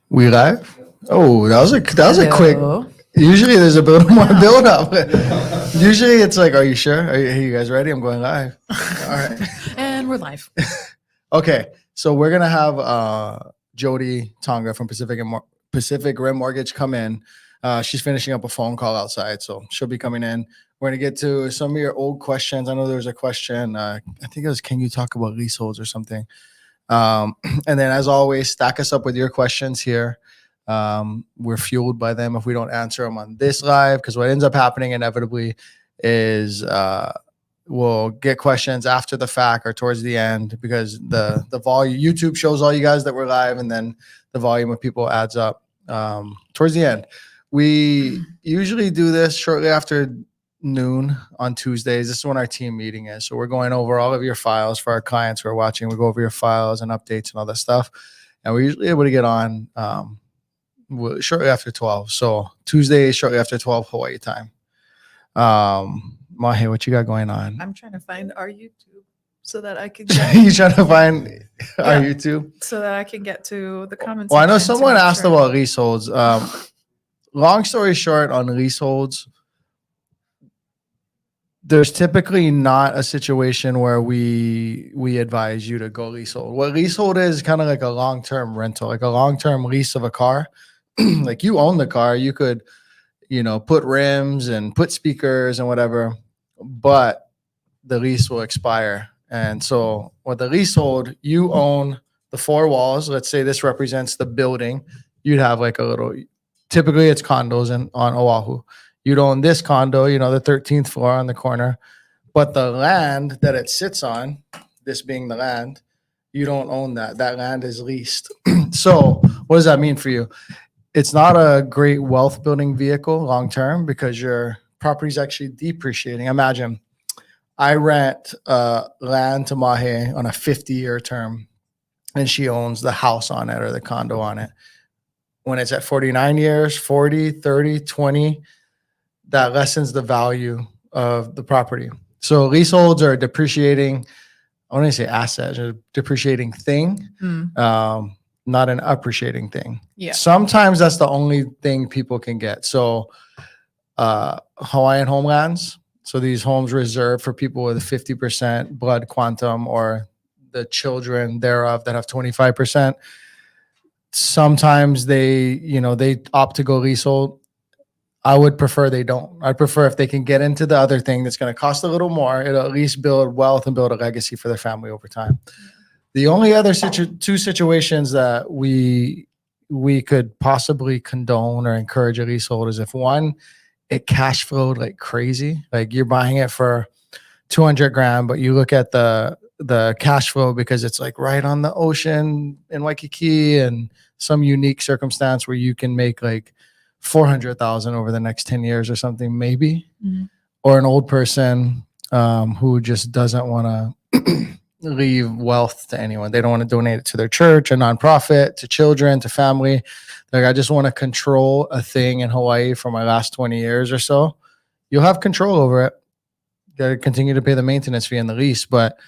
We live? Oh, that was a quick. Usually there's a bit more build up. Usually it's like, are you sure? Are you guys ready? I'm going live. All right. And we're live. Okay, so we're gonna have Jodie Tonga from Pacific Rim Mortgage come in. She's finishing up a phone call outside, so she'll be coming in. We're gonna get to some of your old questions. I know there was a question. I think it was, can you talk about leaseholds or something? And then, as always, stack us up with your questions here. We're fueled by them if we don't answer them on this live, because what ends up happening inevitably is we'll get questions after the fact or towards the end, because the volume, YouTube shows all you guys that we're live, and then the volume of people adds up towards the end. We usually do this shortly after noon on Tuesdays. This is when our team meeting is. So we're going over all of your files for our clients who are watching. We go over your files and updates and all that stuff. And we're usually able to get on shortly after 12. So Tuesday, shortly after 12 Hawaii time. Mahe, what you got going on? I'm trying to find our YouTube so that I can You trying to find our YouTube? So that I can get to the comments. Well, I know someone asked about leaseholds. Long story short, on leaseholds, there's typically not a situation where we advise you to go leasehold. What leasehold is kind of like a long-term rental, like a long-term lease of a car. Like you own the car, you could, put rims and put speakers and whatever, but the lease will expire. And so with the leasehold, you own the four walls. Let's say this represents the building. You'd have like a little, typically it's condos on Oahu. You'd own this condo, the 13th floor on the corner, but the land that it sits on, this being the land, you don't own that. That land is leased. So what does that mean for you? It's not a great wealth building vehicle long-term, because your property is actually depreciating. Imagine I rent land to Mahe on a 50-year term, and she owns the house on it or the condo on it. When it's at 49 years, 40, 30, 20, that lessens the value of the property. So leaseholds are depreciating, I want to say asset, a depreciating thing, not an appreciating thing. Yeah. Sometimes that's the only thing people can get. So Hawaiian homelands, so these homes reserved for people with 50% blood quantum or the children thereof that have 25%. Sometimes they opt to go leasehold. I would prefer they don't. I'd prefer if they can get into the other thing that's going to cost a little more, it'll at least build wealth and build a legacy for their family over time. The only other two situations that we could possibly condone or encourage a leasehold is if, one, it cash flowed like crazy. Like you're buying it for $200,000, but you look at the cash flow because it's like right on the ocean in Waikiki and some unique circumstance where you can make like $400,000 over the next 10 years or something, maybe. Or an old person who just doesn't want to leave wealth to anyone. They don't want to donate it to their church, a nonprofit, to children, to family. Like, I just want to control a thing in Hawaii for my last 20 years or so. You'll have control over it. You got to continue to pay the maintenance fee and the lease, but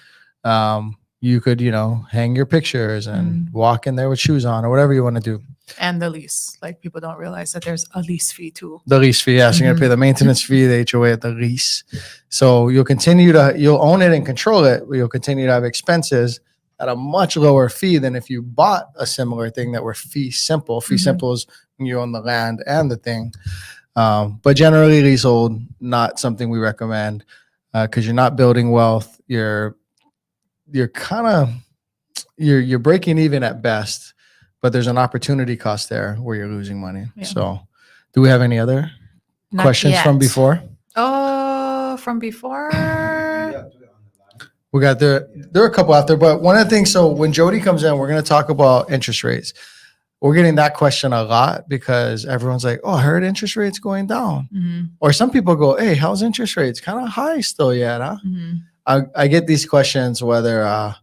you could, hang your pictures and walk in there with shoes on or whatever you want to do. And the lease. Like, people don't realize that there's a lease fee too. The lease fee, yes. You're going to pay the maintenance fee, the HOA, the lease. So you'll own it and control it. You'll continue to have expenses at a much lower fee than if you bought a similar thing that were fee simple. Fee simple is when you own the land and the thing. But generally, leasehold, not something we recommend because you're not building wealth. You're kind of, you're breaking even at best. But there's an opportunity cost there where you're losing money. Yeah. So do we have any other questions from before? From before? We got there are a couple out there, but one of the things, so when Jodie comes in, we're going to talk about interest rates. We're getting that question a lot because everyone's like, oh, I heard interest rates going down. Or some people go, hey, how's interest rates? Kind of high still yet, huh? I get these questions whether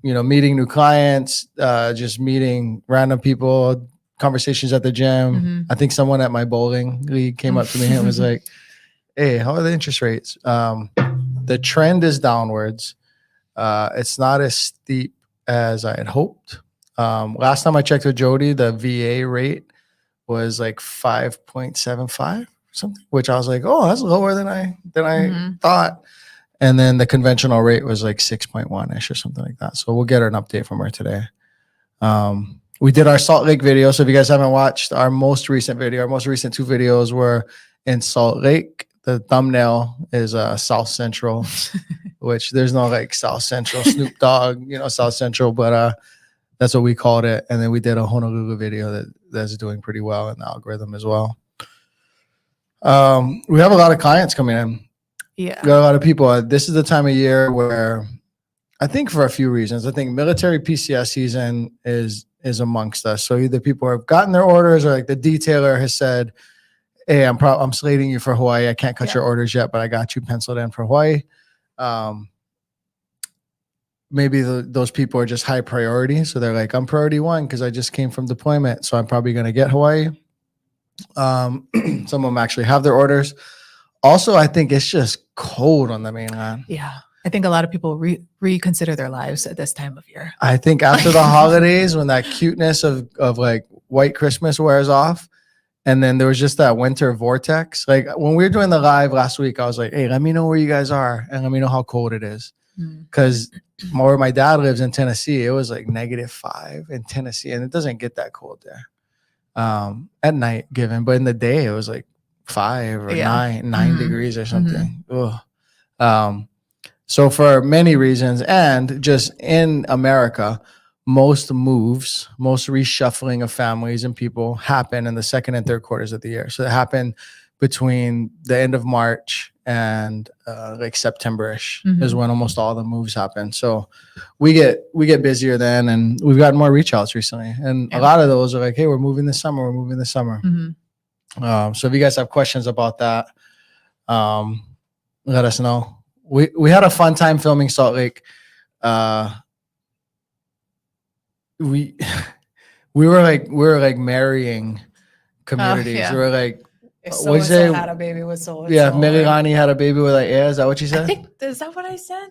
meeting new clients, just meeting random people, conversations at the gym. I think someone at my bowling league came up to me and was like, hey, how are the interest rates? The trend is downwards. It's not as steep as I had hoped. Last time I checked with Jodie, the VA rate was like 5.75 something, which I was like, oh, that's lower than I thought. And then the conventional rate was like 6.1-ish or something like that. So we'll get an update from her today. We did our Salt Lake video. So if you guys haven't watched our most recent video, our most recent 2 videos were in Salt Lake. The thumbnail is South Central, which there's no like South Central Snoop Dogg, South Central, but that's what we called it. And then we did a Honolulu video that's doing pretty well in the algorithm as well. We have a lot of clients coming in. Yeah. We got a lot of people. This is the time of year where I think for a few reasons, I think military PCS season is amongst us. So either people have gotten their orders or like the detailer has said, hey, I'm slating you for Hawaii. I can't cut your orders yet, but I got you penciled in for Hawaii. Maybe those people are just high priority. So they're like, I'm priority 1 because I just came from deployment. So I'm probably going to get Hawaii. Some of them actually have their orders. Also, I think it's just cold on the mainland. Yeah. I think a lot of people reconsider their lives at this time of year. I think after the holidays, when that cuteness of like white Christmas wears off, and then there was just that winter vortex. Like when we were doing the live last week, I was like, hey, let me know where you guys are and let me know how cold it is. Because where my dad lives in Tennessee, it was like -5 in Tennessee, and it doesn't get that cold there at night given. But in the day, it was like 5 or 9 degrees or something. So for many reasons, and just in America, most moves, most reshuffling of families and people happen in the second and third quarters of the year. So it happened between the end of March and like September-ish is when almost all the moves happen. So we get busier then, and we've gotten more reach outs recently. And a lot of those are like, hey, we're moving this summer. We're moving this summer. So if you guys have questions about that, let us know. We had a fun time filming Salt Lake. We were like marrying communities. We were like, if so-and-so had a baby with so-and-so. Yeah, Mililani had a baby with like, is that what you said? Is that what I said?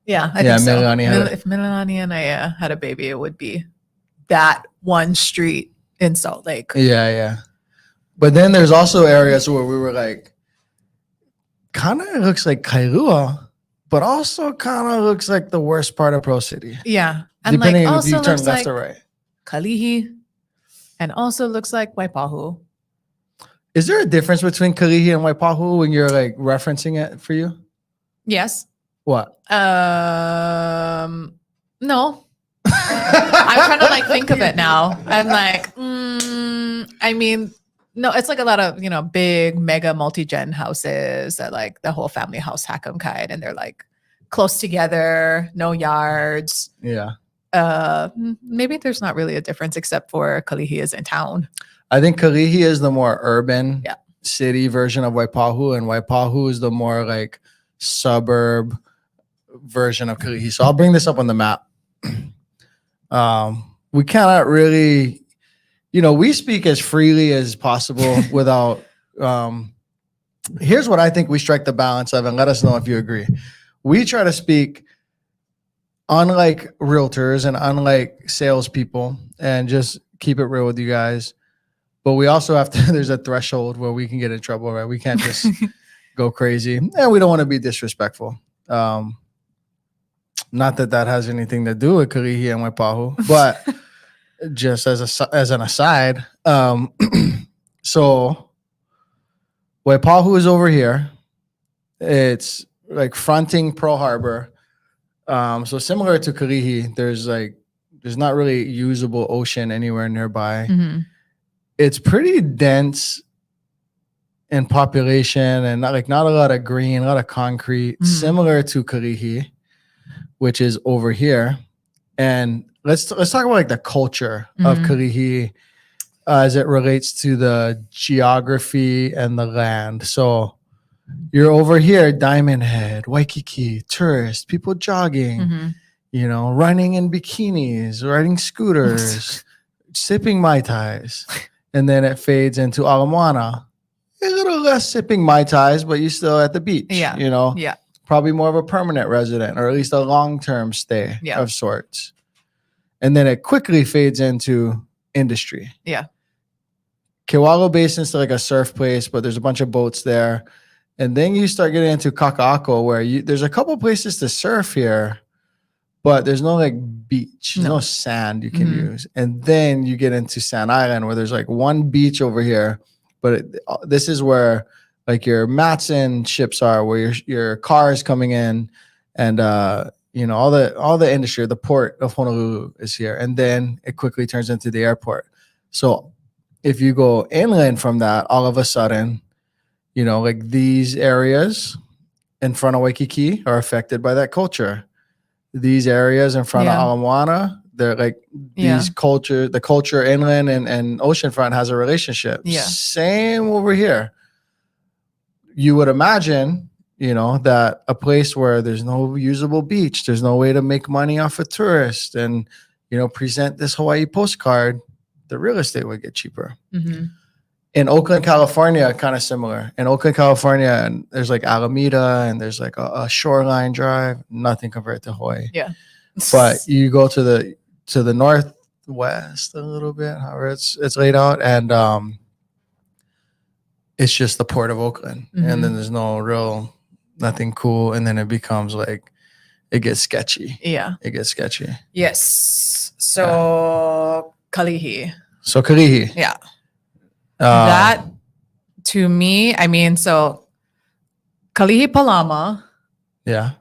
Yeah, I think so. Mililani If Mililani and I had a baby, it would be that one street in Salt Lake. Yeah. But then there's also areas where we were like, kind of looks like Kailua, but also kind of looks like the worst part of Pro City. Yeah. And depending like if you also turn looks left like or right. Kalihi, and also looks like Waipahu. Is there a difference between Kalihi and Waipahu when you're like referencing it for you? Yes. What? No. I'm trying to like think of it now. I'm like, I mean, no, it's like a lot of, big mega multi-gen houses that like the whole family house Hakum kind, and they're like close together, no yards. Yeah. Maybe there's not really a difference except for Kalihi is in town. I think Kalihi is the more urban city version of Waipahu, and Waipahu is the more like suburb version of Kalihi. So I'll bring this up on the map. We cannot really, we speak as freely as possible without, here's what I think we strike the balance of, and let us know if you agree. We try to speak unlike realtors and unlike salespeople and just keep it real with you guys. But we also have to, there's a threshold where we can get in trouble, right? We can't just go crazy. And we don't want to be disrespectful. Not that has anything to do with Kalihi and Waipahu, but just as an aside. So Waipahu is over here. It's like fronting Pearl Harbor. So similar to Kalihi, there's not really usable ocean anywhere nearby. It's pretty dense in population and not a lot of green, a lot of concrete, similar to Kalihi, which is over here. And let's talk about like the culture of Kalihi as it relates to the geography and the land. So you're over here, Diamond Head, Waikiki, tourists, people jogging, running in bikinis, riding scooters, sipping Mai Tais. And then it fades into Ala Moana. A little less sipping Mai Tais, but you're still at the beach. Yeah. Probably more of a permanent resident or at least a long-term stay of sorts. and then it quickly fades into industry. Yeah. Kewalo Basin's like a surf place, but there's a bunch of boats there. And then you start getting into Kakaako, where there's a couple places to surf here, but there's no like beach, there's no sand you can use. And then you get into Sand Island, where there's like one beach over here, but this is where like your Matson ships are, where your car is coming in, and you know, all the industry, the port of Honolulu is here, and then it quickly turns into the airport. So if you go inland from that, all of a sudden, you know, like these areas in front of Waikiki are affected by that culture. These areas in front of Ala Moana, they're like the culture inland and oceanfront has a relationship. Yeah. Same over here. You would imagine, you know, that a place where there's no usable beach, there's no way to make money off of tourists and, you know, present this Hawaii postcard, the real estate would get cheaper. In Oakland, California, kind of similar. In Oakland, California, and there's like Alameda and there's like a shoreline drive, nothing compared to Hawaii. Yeah. But you go to the northwest a little bit, however it's laid out, and it's just the port of Oakland. And then there's nothing cool, and then it becomes like it gets sketchy. Yeah. It gets sketchy. Yes. So Kalihi. So Kalihi. Yeah. That to me, I mean, so Kalihi Palama. Yeah.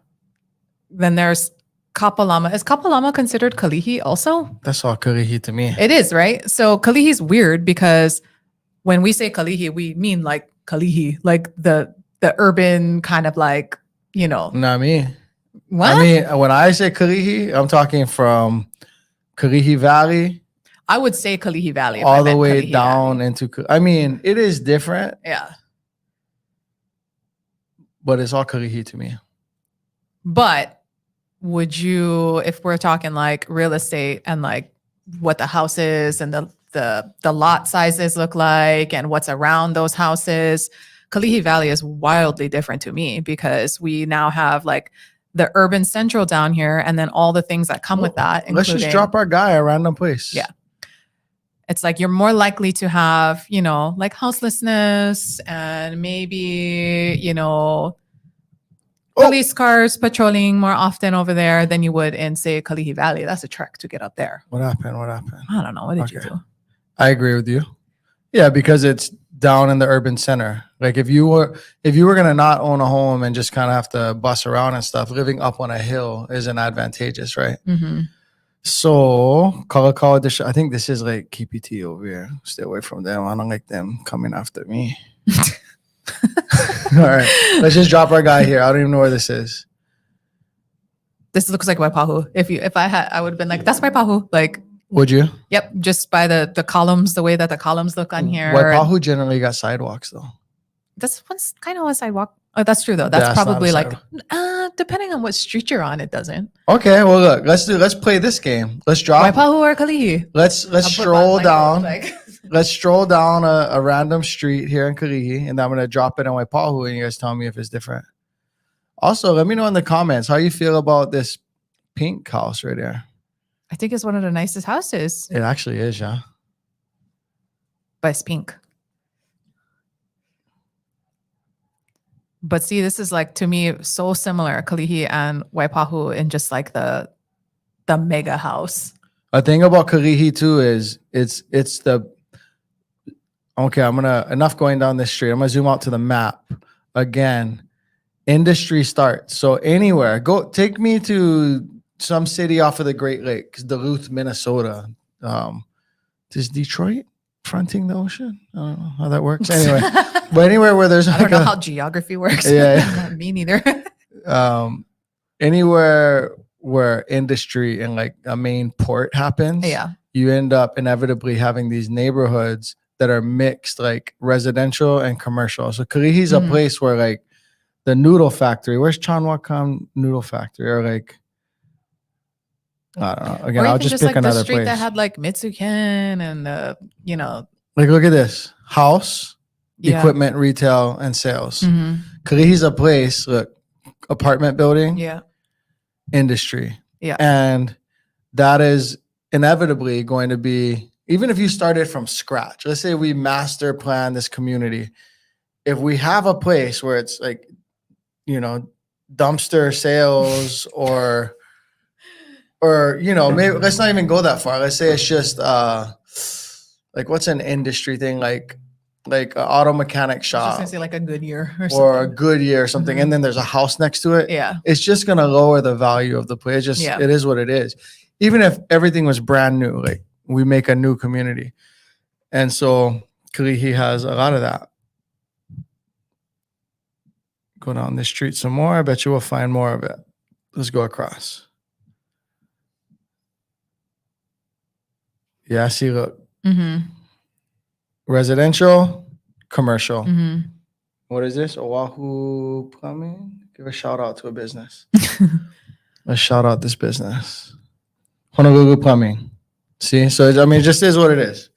Then there's Kapalama. Is Kapalama considered Kalihi also? That's all Kalihi to me. It is, right? So Kalihi is weird because when we say Kalihi, we mean like Kalihi, like the urban kind of like, you know. Not me. What? I mean, when I say Kalihi, I'm talking from Kalihi Valley. I would say Kalihi Valley. All the way down into, I mean, it is different. Yeah. But it's all Kalihi to me. But would you, if we're talking like real estate and like what the house is and the lot sizes look like and what's around those houses, Kalihi Valley is wildly different to me because we now have like the urban central down here and then all the things that come with that. Let's just drop our guy a random place. Yeah. It's like you're more likely to have, you know, like houselessness and maybe, you know, police cars patrolling more often over there than you would in, say, Kalihi Valley. That's a trek to get up there. What happened? I don't know. What did you do? I agree with you. Yeah, because it's down in the urban center. Like if you were gonna not own a home and just kind of have to bus around and stuff, living up on a hill isn't advantageous, right? So Kakaako, I think this is like KPT over here. Stay away from them. I don't like them coming after me. All right, let's just drop our guy here. I don't even know where this is. This looks like Waipahu. If I had, I would have been like, that's Waipahu. Like, would you? Yep, just by the columns, the way that the columns look on here. Waipahu generally got sidewalks though. This one's kind of a sidewalk. Oh, that's true though. That's probably like, depending on what street you're on, it doesn't. Okay, well look, let's play this game. Let's drop Waipahu or Kalihi. Let's stroll down. Let's stroll down a random street here in Kalihi, and I'm gonna drop it in Waipahu, and you guys tell me if it's different. Also, let me know in the comments how you feel about this pink house right there. I think it's one of the nicest houses. It actually is, yeah. But it's pink. But see, this is like, to me, so similar, Kalihi and Waipahu, in just like the mega house. A thing about Kalihi too is it's the, okay, enough going down this street. I'm gonna zoom out to the map again. Industry starts. So anywhere, take me to some city off of the Great Lakes, Duluth, Minnesota. Is Detroit fronting the ocean? I don't know how that works. Anyway, but anywhere where there's I don't know how geography works. Yeah. Me neither. Anywhere where industry and like a main port happens, you end up inevitably having these neighborhoods that are mixed, like residential and commercial. So Kalihi's a place where like the noodle factory, where's Chanwakam Noodle Factory, or like, I don't know. Again, or I'll even just pick like another the street place that had like Mitsuken and you know, like look at this house, equipment, retail, and sales. Kalihi's a place. Look, apartment building, industry, and that is inevitably going to be, even if you started from scratch, let's say we master plan this community. If we have a place where it's like, dumpster sales or maybe let's not even go that far. Let's say it's just like what's an industry thing like an auto mechanic I was just shop gonna say like a Goodyear or or a something. Goodyear or something, and then there's a house next to it. Yeah. It's just gonna lower the value of the place. It is what it is. Even if everything was brand new, like we make a new community, and so Kalihi has a lot of that. Go down this street some more. I bet you will find more of it. Let's go across. Yeah, see, look. Mm-hmm. Residential, commercial. Mm-hmm. What is this? Oahu Plumbing? Give a shout out to a business. Let's shout out this business. Honolulu Plumbing. See? So, it just is what it is.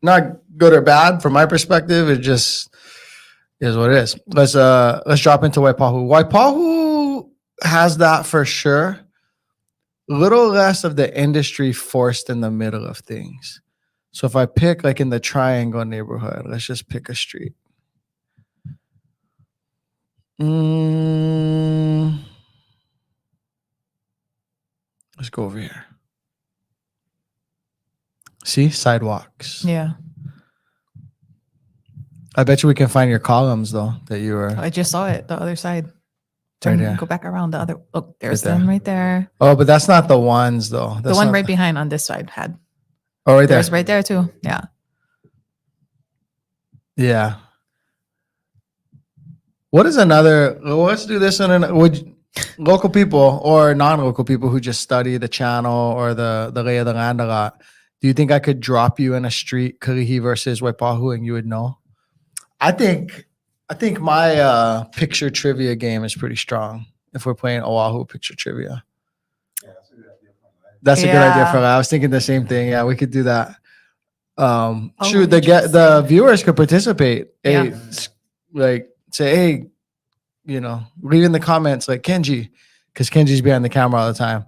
Not good or bad from my perspective. It just is what it is. Let's drop into Waipahu. Waipahu has that for sure. Little less of the industry forced in the middle of things. So if I pick like in the Triangle neighborhood, let's just pick a street. Let's go over here. See, sidewalks. Yeah. I bet you we can find your columns though that you were. I just saw it. The other side. Right there. Go back around the other. Look, there's Right there. them right there. Oh, but that's not the ones though. The one right behind on this side had. Oh, right there. There's right there too. Yeah. Yeah. What is another? Let's do this in would local people or non-local people who just study the channel or the lay of the land a lot. Do you think I could drop you in a street, Kalihi versus Waipahu, and you would know? I think my picture trivia game is pretty strong. If we're playing Oahu picture trivia, that's a good idea for that. I was thinking the same thing. Yeah, we could do that. Shoot, the viewers could participate. Hey, like say, hey, leave in the comments like Kenji, because Kenji's behind the camera all the time.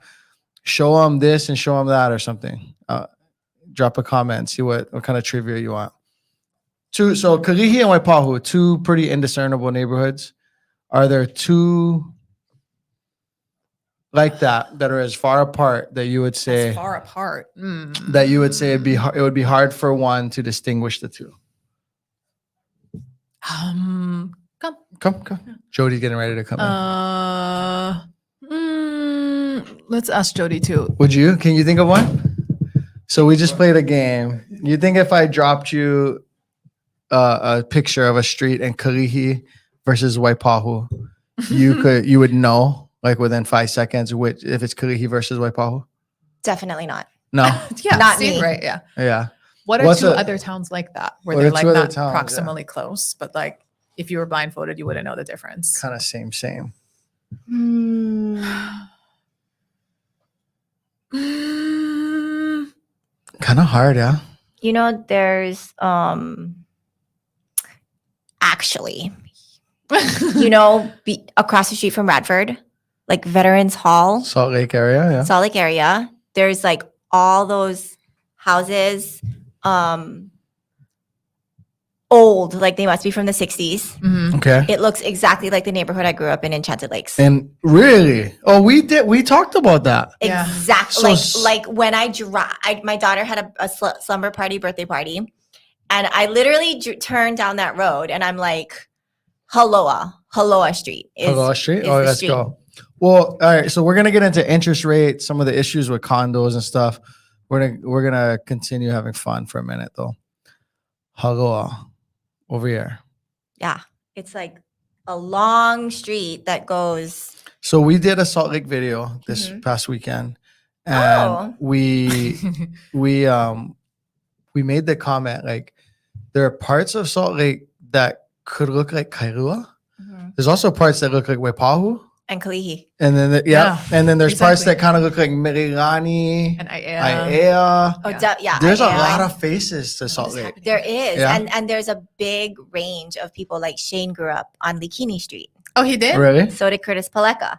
Show them this and show them that or something. Drop a comment and see what kind of trivia you want. So Kalihi and Waipahu, two pretty indiscernible neighborhoods. Are there two like that are as far apart that you would say As far apart. that you would say it would be hard for one to distinguish the two? Come. Jodie's getting ready to come in. Let's ask Jodie too. Would you? Can you think of one? So we just played a game. You think if I dropped you a picture of a street in Kalihi versus Waipahu, you would know like within 5 seconds if it's Kalihi versus Waipahu? Definitely not. No. Yeah, Not see, me. right? Yeah. Yeah. What are What's two a- other towns like that where What they're are like two other not towns? proximally close, but like if you were blindfolded, you wouldn't know the difference? Kind of same. Kind of hard, yeah. There's actually, across the street from Radford, like Veterans Hall, Salt Lake area, yeah. Salt Lake area. There's like all those houses, old, like they must be from the 60s. Mhm. Okay. It looks exactly like the neighborhood I grew up in Enchanted Lakes. And really? Oh, we talked about that. Yeah. Exactly. So Like when my daughter had a slumber party, birthday party, and I literally turned down that road and I'm like, Haloa Street. Hello, Street? is Oh, the let's street. go. Well, all right. So we're gonna get into interest rates, some of the issues with condos and stuff. We're gonna continue having fun for a minute though. Hello, over here. Yeah. It's like a long street that goes. So we did a Salt Lake video this past weekend, and we made the comment like there are parts of Salt Lake that could look like Kailua. There's also parts that look like Waipahu. And Kalihi. And then and then there's parts exactly. that kind of look like Mililani, And Aiea. Oh, Yeah. There's a Aiea. lot of faces to Salt Lake. There is. Yeah. And there's a big range of people. Like Shane grew up on Likini Street. Oh, he did? Really? So did Curtis Paleka,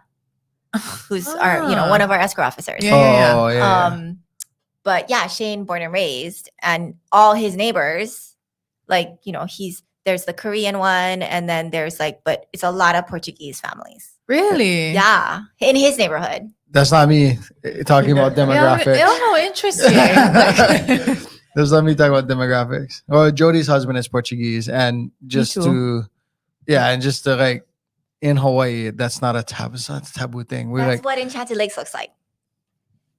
who's one of our escrow officers. Yeah. Oh, yeah. But yeah, Shane born and raised, and all his neighbors, like, you know, there's the Korean one, and then there's like, but it's a lot of Portuguese families. Really? Yeah, in his neighborhood. That's not me talking about demographics. Yeah, oh, interesting. Like- Just let me talk about demographics. Well, Jodie's husband is Portuguese, and just too. to like in Hawaii, that's not a taboo. It's not a taboo thing. We're That's like, what Enchanted Lakes looks like.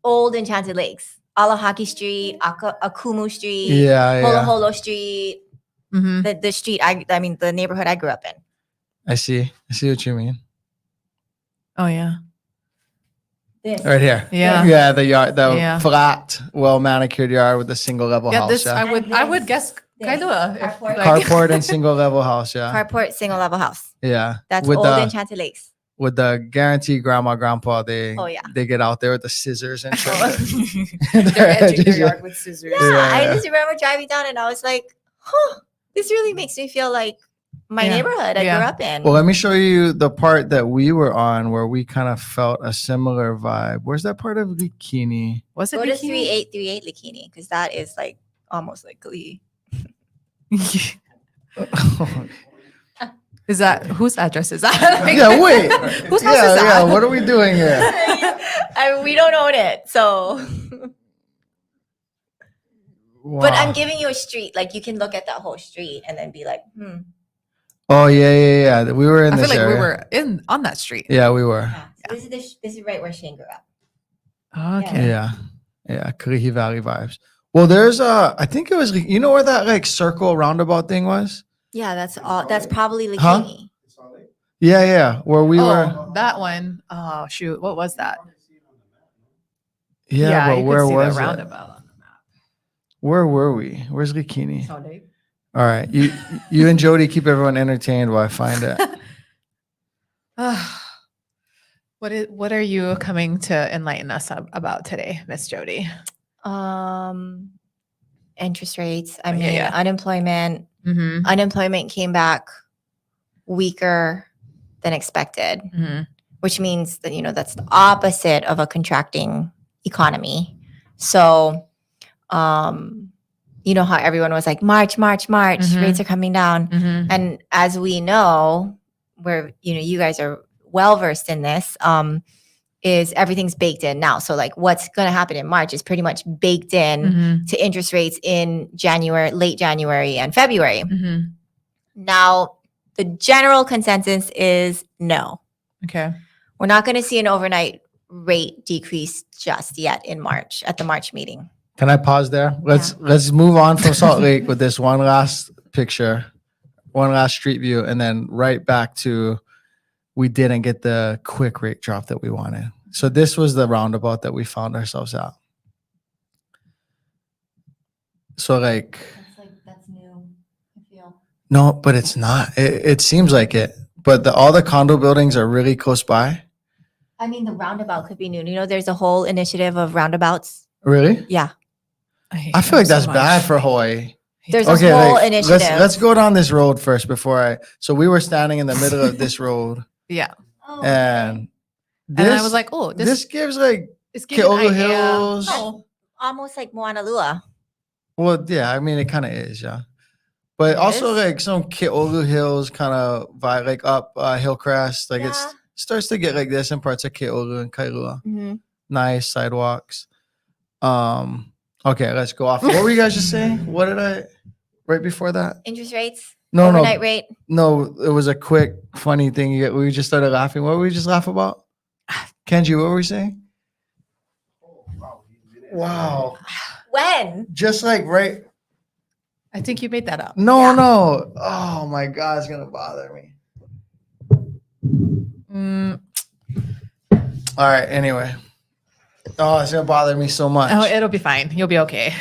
Old Enchanted Lakes. Alahaki Street, Akumu Street, yeah, Holo yeah. Holo Street, Mhm. the street, I mean, the neighborhood I grew up in. I see what you mean. Oh yeah. This. Right here. Yeah. Yeah, the yard, the Yeah. flat, well manicured yard with a single level Yeah, house. this Yeah. I would guess This. Kailua. Carport. Carport and single level house. Yeah. Carport, single level house. Yeah. That's with old the Enchanted Lakes. with the guarantee grandma, grandpa, they Oh, yeah. they get out there with the scissors and trim They're edging their yard with scissors. Yeah, I Yeah. just remember driving down and I was like, huh, this really makes me feel like my Yeah. neighborhood I Yeah. grew up in. Well, let me show you the part that we were on where we kind of felt a similar vibe. Where's that part of Bikini? Was it Go to Bikini? 3838 Likini, because that is like almost like Kalihi. Is that whose address is that? Like- Yeah, wait. Whose house is that? Yeah, what are we doing here? We don't own it, so. But I'm Wow. giving you a street. Like you can look at that whole street and then be like, Oh yeah. We were in I this feel like area. we were on that street. Yeah, we were. yeah. So this is right where Shane grew up. Okay. Yeah. Kalihi Valley vibes. Well, there's I think it was, you know where that like circle roundabout thing was? Yeah, that's all. That's probably Likini. Huh? Yeah. Where we were. That one. Oh shoot, what was that? Yeah, but you where could see was the it? roundabout on the map. Where were we? Where's Bikini? Oh, they- All right. You and Jodie keep everyone entertained while I find it. What are you coming to enlighten us about today, Miss Jodie? Interest rates. I Yeah, mean, yeah. unemployment. Mm-hmm. Unemployment came back weaker than expected, Mm-hmm. which means that, you know, that's the opposite of a contracting economy. So, you know how everyone was like, March, Mhm. rates are coming down. Mm-hmm. And as we know, where, you know, you guys are well versed in this, is everything's baked in now. So like what's going to happen in March is pretty much baked in Mm-hmm. to interest rates in January, late January and February. Mm-hmm. Now, the general consensus is no. Okay. We're not going to see an overnight rate decrease just yet in March at the March meeting. Can I pause there? Let's move on from Salt Lake with this one last picture, one last street view, and then right back to we didn't get the quick rate drop that we wanted. So this was the roundabout that we found ourselves at. So like, That's new, I feel. no, but it's not. It seems like it. But all the condo buildings are really close by. I mean, the roundabout could be new. You know, there's a whole initiative of roundabouts. Really? Yeah. I feel like that's bad for Hawaii. There's a Okay, whole like, initiative. let's go down this road first before so we were standing in the middle of this road Yeah. Oh, and And I was like, oh, this this gives like, is giving an Keolu idea. Hills. Oh, almost like Moana Lua. well, yeah, I mean, it kind of is, yeah. But It also is? like some Keolu Hills kind of vibe, like up Hillcrest. Like Yeah. it starts to get like this in parts of Keolu and Kailua. Mhm. Nice sidewalks. Okay, let's go off. What were you guys just saying? What did I, right before that? Interest rates, No, overnight rate. No, it was a quick, funny thing. We just started laughing. What were we just laughing about? Kenji, what were we saying? Wow. When? Just like right. I think you made that up. No. Oh my God, it's going to bother me. Mm, All right, anyway. Oh, it's going to bother me so much. oh, it'll be fine. You'll be okay.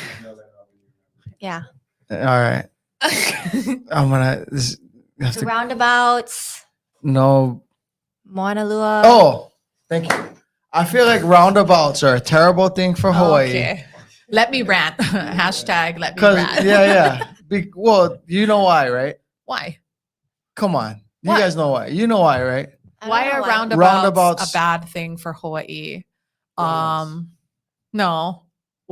Yeah. All right. I'm going to have The to. roundabouts, No. Moana Lua. Oh, thank you. I feel like roundabouts are a terrible thing for Hawaii. Okay. Let me rant. Hashtag let me Because, rant. yeah. Well, you know why, right? Why? Come on. You What? guys know why. You know why, right? I don't Why know are why. roundabouts Roundabouts- a bad thing for Hawaii? No.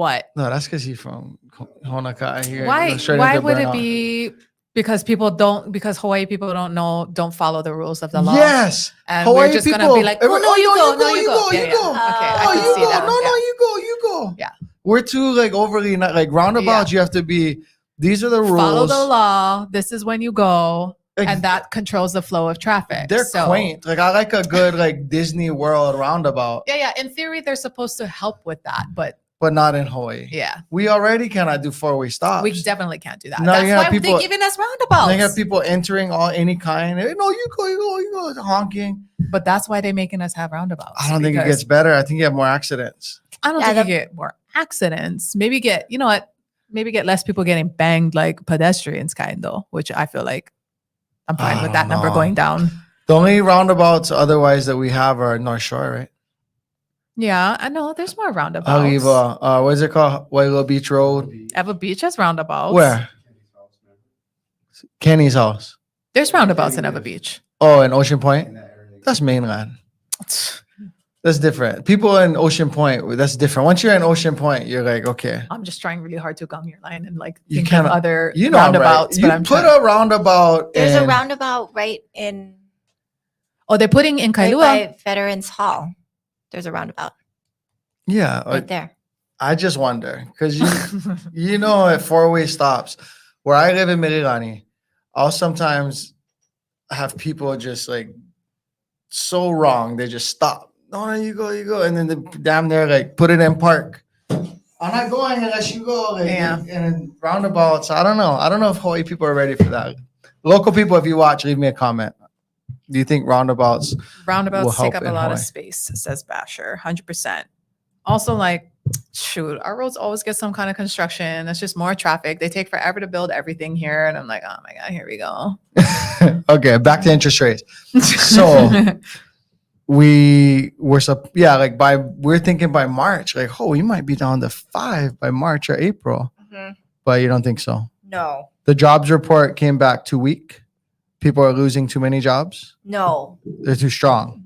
What? No, that's because he's from Honoka here. Why? Straight Why into would it burnout. be? Because Hawaii people don't follow the rules of the law. Yes. And Hawaii we're just gonna people, be like, oh no, you go, no, you go. you go. Okay, I Oh, can you see go. that. No, Yeah. you go. Yeah. We're too like overly not like roundabouts. You have to be. These are the rules. Follow the law. This is when you go, Like, and that controls the flow of traffic. They're So- quaint. Like I like a good like Disney World roundabout, Yeah. In theory, they're supposed to help with that, but but not in Hawaii. yeah, We already cannot do 4-way stops. we definitely can't do that. Now you That's have why people- they're giving us roundabouts. They have people entering all any kind. Hey, no, you go, honking. But that's why they're making us have roundabouts. I don't think it because gets better. I think you have more accidents. I don't Yeah, think you get more accidents. Maybe get, you know what? Maybe get less people getting banged like pedestrians, kind of, which I feel like I'm fine I with that don't number know. going down. The only roundabouts otherwise that we have are North Shore, right? Yeah, I know. There's more roundabouts. Aliva, what is it called? Wailua Beach Road. Eva Beach has roundabouts. Where? Kenny's house. There's roundabouts in Eva Beach. Oh, in Ocean Point? That's mainland. That's different. People in Ocean Point, that's different. Once you're in Ocean Point, you're like, okay. I'm just trying really hard to gum your line and like You think of cannot- other You know, I'm right. roundabouts. You But I'm put trying- a roundabout. There's a in- roundabout right in Oh, they're putting in right Kailua. by Veterans Hall. There's a roundabout Yeah, right there. I just wonder because you know at 4-way stops where I live in Mirilani, I'll sometimes have people just like so wrong they just stop. No, you go, and then the damn they're like put it in park. I'm not going unless you go. Like, Yeah. and then roundabouts. I don't know if Hawaii people are ready for that. Local people, if you watch, leave me a comment. Do you think roundabouts? will Roundabouts take help up a in lot of Hawaii. space, says Basher. 100%. Also, like, shoot, our roads always get some kind of construction. That's just more traffic. They take forever to build everything here. And I'm like, oh my God, here we go. Okay, back to interest rates. So we're thinking by March, like, oh, we might be down to 5 by March or April, but you don't think so? No, The jobs report came back too weak. People are losing too many jobs. no. They're too strong.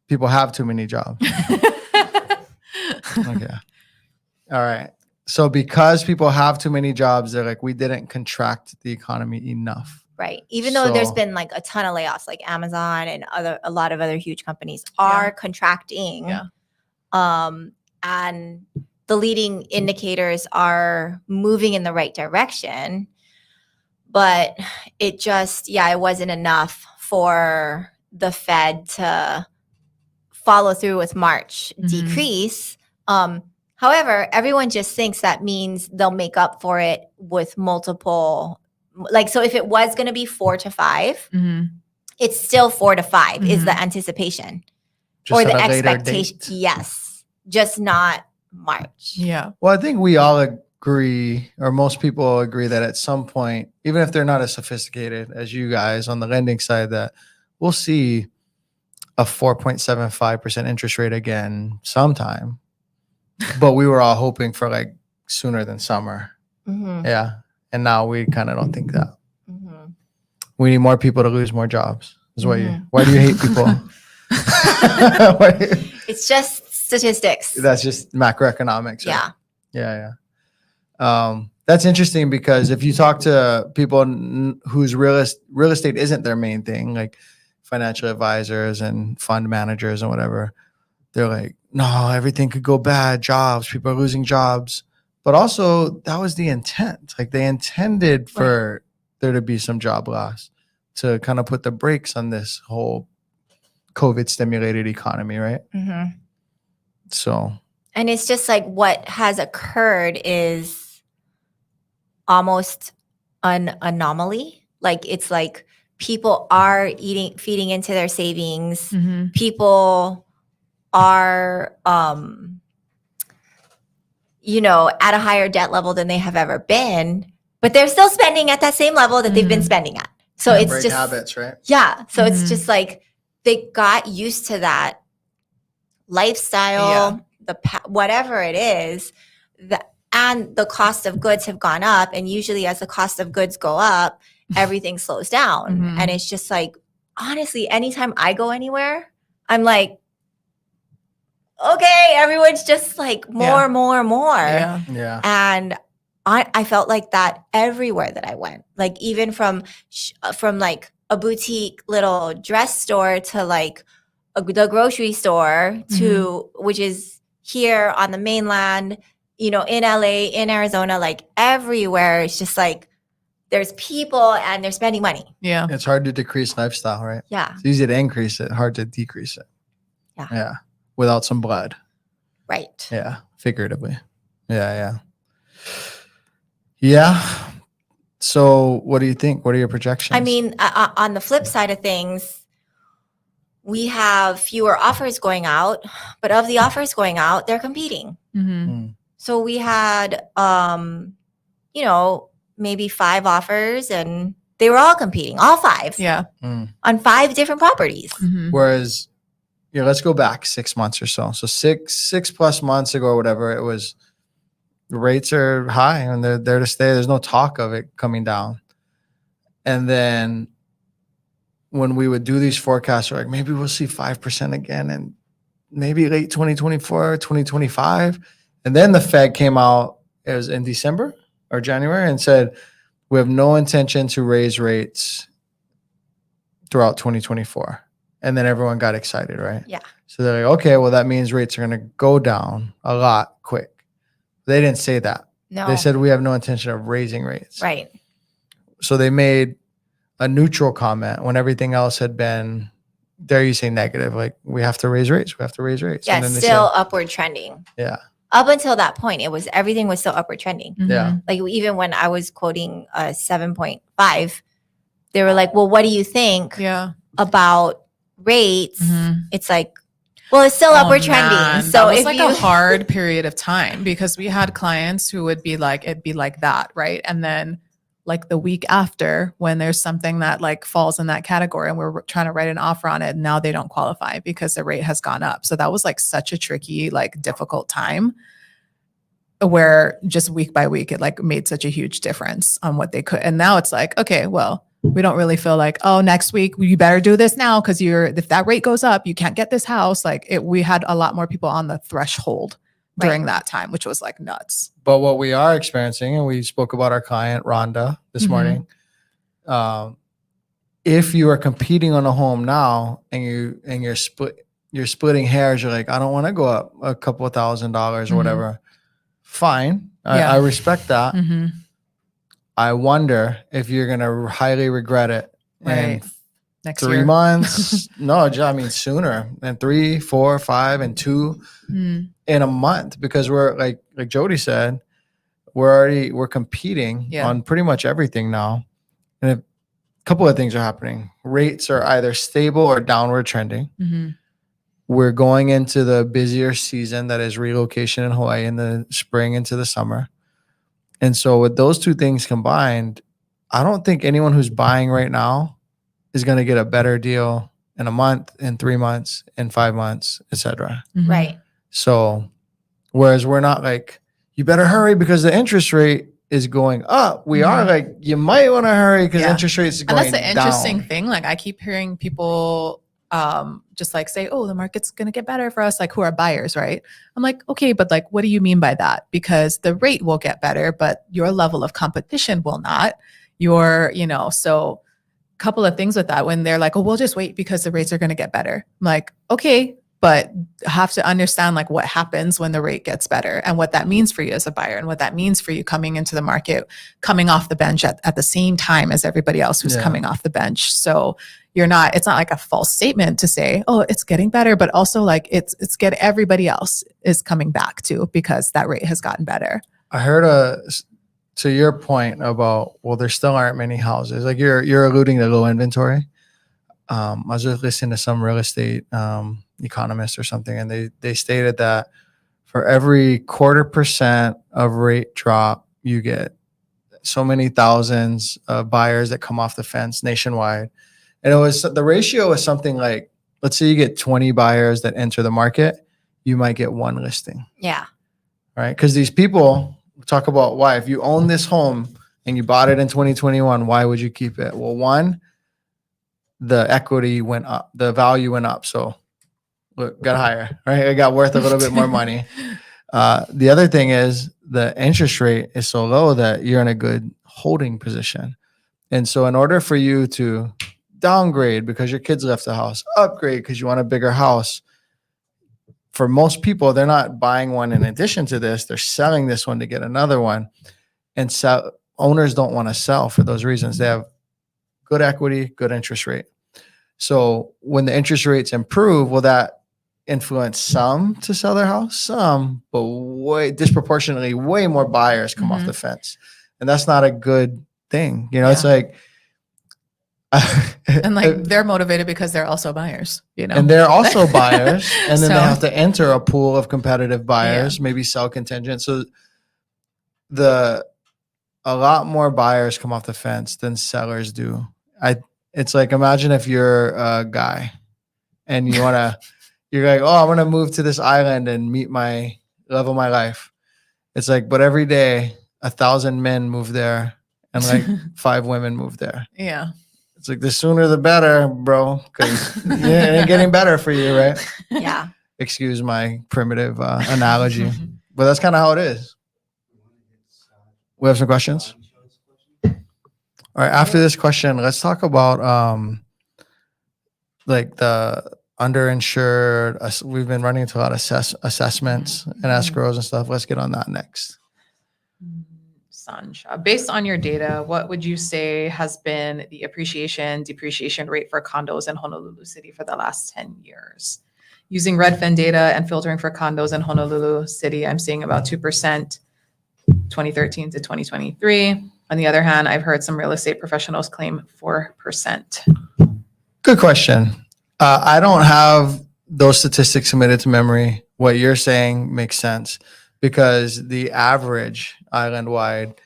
People have too many jobs. Okay. All right. So because people have too many jobs, they're like, we didn't contract the economy enough. Right. Even though there's So- been like a ton of layoffs, like Amazon and a lot of other huge companies are contracting. Yeah. And the leading indicators are moving in the right direction. But it wasn't enough for the Fed to follow through with March decrease. However, everyone just thinks that means they'll make up for it with multiple, like, so if it was going to be 4 to 5, it's still 4 to 5 is the anticipation Just or the at a later expectation. date. Yes, just not March. Yeah. Well, I think we all agree, or most people agree, that at some point, even if they're not as sophisticated as you guys on the lending side, that we'll see a 4.75% interest rate again sometime. But we were all hoping for like sooner than summer. Mhm, Yeah. And now we kind of don't think that. mhm. We need more people to lose more jobs. Is why Mhm. why do you hate people? It's just statistics. That's just macroeconomics. Right? Yeah. Yeah. That's interesting because if you talk to people whose real estate isn't their main thing, like financial advisors and fund managers and whatever, they're like, no, everything could go bad. Jobs, people are losing jobs. But also, that was the intent. Like they intended for there to be some job loss to kind of put the brakes on this whole COVID stimulated economy, right? Mhm. So And it's just like what has occurred is almost an anomaly. Like it's like people are feeding into their savings. People are, at a higher debt level than they have ever been, but they're still spending at that same level that they've been spending at. So Can't it's break just habits, right? Yeah. So it's just like they got used to that lifestyle, whatever it is, and the cost of goods have gone up. And usually as the cost of goods go up, everything slows down. And it's just like, honestly, anytime I go anywhere, I'm like, okay, everyone's just like more, Yeah. more, more. Yeah. Yeah. And I felt like that everywhere that I went, like even from like a boutique little dress store to like the grocery store to which is here on the mainland, in LA, in Arizona, like everywhere. It's just like there's people and they're spending money. Yeah. It's hard to decrease lifestyle, right? Yeah. It's easy to increase it, hard to decrease it. Yeah. Yeah. Without some blood. Right. Yeah. Figuratively. Yeah. Yeah. So what do you think? What are your projections? I mean, on the flip side of things, we have fewer offers going out, but of the offers going out, they're competing. So we had, maybe 5 offers and they were all competing, all 5. Yeah. On 5 different properties. Whereas, let's go back 6 months or so. So six plus months ago or whatever, it was the rates are high and they're there to stay. There's no talk of it coming down. And then when we would do these forecasts, we're like, maybe we'll see 5% again and maybe late 2024, 2025. And then the Fed came out, it was in December or January, and said, we have no intention to raise rates throughout 2024. And then everyone got excited, right? Yeah. So they're like, okay, well, that means rates are going to go down a lot quick. They didn't say that. No. They said, we have no intention of raising rates. Right. So they made a neutral comment when everything else had been, dare you say negative, like we have to raise rates. We have to raise rates. Yeah, And then they still said, upward trending. yeah. Up until that point, everything was still upward trending. Yeah. Like even when I was quoting 7.5, they were like, well, what do you think Yeah. about rates? It's like, well, it's still upward trending. So that was if like you a hard period of time because we had clients who would be like, it'd be like that, right? And then like the week after, when there's something that like falls in that category and we're trying to write an offer on it, now they don't qualify because the rate has gone up. So that was like such a tricky, like difficult time where just week by week, it like made such a huge difference on what they could. And now it's like, okay, well, we don't really feel like, oh, next week you better do this now because if that rate goes up, you can't get this house. Like we had a lot more people on the threshold during that time, which was like nuts. But what we are experiencing, and we spoke about our client Rhonda this morning, if you are competing on a home now and you're splitting hairs, you're like, I don't want to go up a couple of $1,000s or whatever. Fine, I respect that. I wonder if you're gonna highly regret it in Next 3 year. months. No, I mean sooner than 3, 4, 5, and 2 in a month, because we're like Jodie said, we're competing on pretty much everything now. And a couple of things are happening. Rates are either stable or downward trending. We're going into the busier season that is relocation in Hawaii in the spring into the summer. And so with those two things combined, I don't think anyone who's buying right now is going to get a better deal in a month, in 3 months, in 5 months, etc. right. So whereas we're not like, you better hurry because the interest rate is going up. We are like, you might want to hurry because interest rates is going down. And that's the interesting thing. Like I keep hearing people just like say, oh, the market's going to get better for us, like who are buyers, right? I'm like, okay, but like, what do you mean by that? Because the rate will get better, but your level of competition will not. So a couple of things with that when they're like, oh, we'll just wait because the rates are going to get better. I'm like, okay, but have to understand like what happens when the rate gets better and what that means for you as a buyer and what that means for you coming into the market, coming off the bench at the same time as everybody else who's coming off the bench. So it's not like a false statement to say, oh, it's getting better, but also like it's everybody else is coming back too because that rate has gotten better. I heard to your point about, well, there still aren't many houses. Like you're alluding to low inventory. I was just listening to some real estate economist or something, and they stated that for every 0.25% of rate drop, you get so many thousands of buyers that come off the fence nationwide. And the ratio was something like, let's say you get 20 buyers that enter the market, you might get 1 listing. Yeah. Right? Because these people talk about why. If you own this home and you bought it in 2021, why would you keep it? Well, one, the equity went up, the value went up. So look, got higher, right? It got worth a little bit more money. The other thing is the interest rate is so low that you're in a good holding position. And so in order for you to downgrade because your kids left the house, upgrade because you want a bigger house, for most people, they're not buying one in addition to this. They're selling this one to get another one. And so owners don't want to sell for those reasons. They have good equity, good interest rate. So when the interest rates improve, will that influence some to sell their house? Some, but way disproportionately, way more buyers come off the fence. And that's not a good thing. You know, it's like, and like they're motivated because they're also buyers, you know, and they're also buyers, and then So- they have to enter a pool of competitive buyers, maybe sell contingent. So a lot more buyers come off the fence than sellers do. It's like, imagine if you're a guy and you're like, oh, I'm going to move to this island and meet my love of my life. It's like, but every day 1,000 men move there and like 5 women move there. Yeah. It's like the sooner the better, bro, because it ain't getting better for you, right? Yeah. Excuse my primitive analogy, but that's kind of how it is. We have some questions. All right. After this question, let's talk about like the underinsured. We've been running into a lot of assessments and escrows and stuff. Let's get on that next. Sansha, based on your data, what would you say has been the appreciation, depreciation rate for condos in Honolulu City for the last 10 years? Using Redfin data and filtering for condos in Honolulu City, I'm seeing about 2%, 2013 to 2023. On the other hand, I've heard some real estate professionals claim 4%. Good question. I don't have those statistics submitted to memory. What you're saying makes sense because the average island-wide,